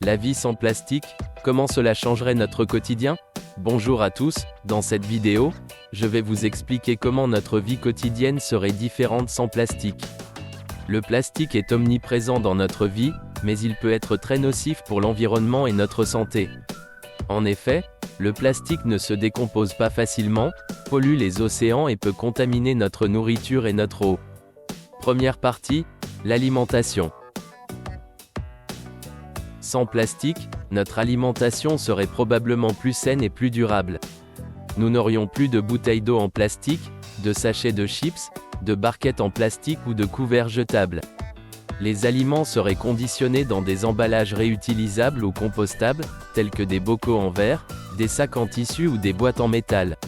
La vie sans plastique, comment cela changerait notre quotidien? Bonjour à tous, dans cette vidéo, je vais vous expliquer comment notre vie quotidienne serait différente sans plastique. Le plastique est omniprésent dans notre vie, mais il peut être très nocif pour l'environnement et notre santé. En effet, le plastique ne se décompose pas facilement, pollue les océans et peut contaminer notre nourriture et notre eau. Première partie, l'alimentation. Sans plastique, notre alimentation serait probablement plus saine et plus durable. Nous n'aurions plus de bouteilles d'eau en plastique, de sachets de chips, de barquettes en plastique ou de couverts jetables. Les aliments seraient conditionnés dans des emballages réutilisables ou compostables, tels que des bocaux en verre, des sacs en tissu ou des boîtes en métal.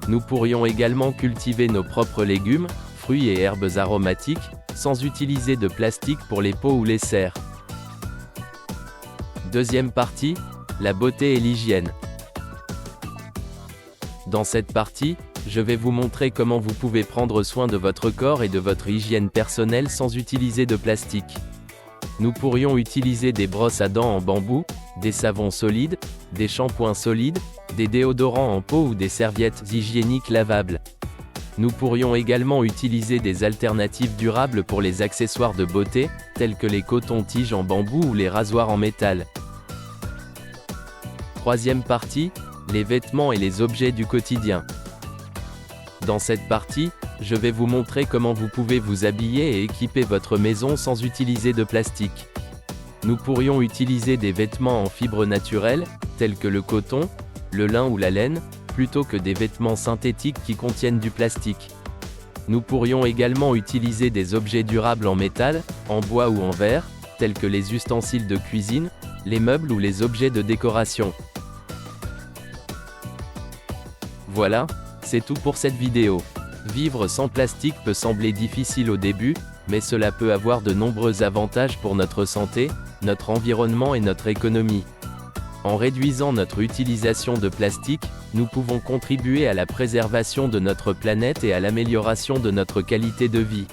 Nous pourrions également cultiver nos propres légumes, fruits et herbes aromatiques, sans utiliser de plastique pour les pots ou les serres. Deuxième partie, la beauté et l'hygiène. Dans cette partie, je vais vous montrer comment vous pouvez prendre soin de votre corps et de votre hygiène personnelle sans utiliser de plastique. Nous pourrions utiliser des brosses à dents en bambou, des savons solides, des shampoings solides, des déodorants en peau ou des serviettes hygiéniques lavables. Nous pourrions également utiliser des alternatives durables pour les accessoires de beauté, tels que les cotons-tiges en bambou ou les rasoirs en métal. Troisième partie, les vêtements et les objets du quotidien. Dans cette partie, je vais vous montrer comment vous pouvez vous habiller et équiper votre maison sans utiliser de plastique. Nous pourrions utiliser des vêtements en fibres naturelles, tels que le coton, le lin ou la laine, plutôt que des vêtements synthétiques qui contiennent du plastique. Nous pourrions également utiliser des objets durables en métal, en bois ou en verre, tels que les ustensiles de cuisine, les meubles ou les objets de décoration. Voilà, c'est tout pour cette vidéo. Vivre sans plastique peut sembler difficile au début, mais cela peut avoir de nombreux avantages pour notre santé, notre environnement et notre économie. En réduisant notre utilisation de plastique, nous pouvons contribuer à la préservation de notre planète et à l'amélioration de notre qualité de vie.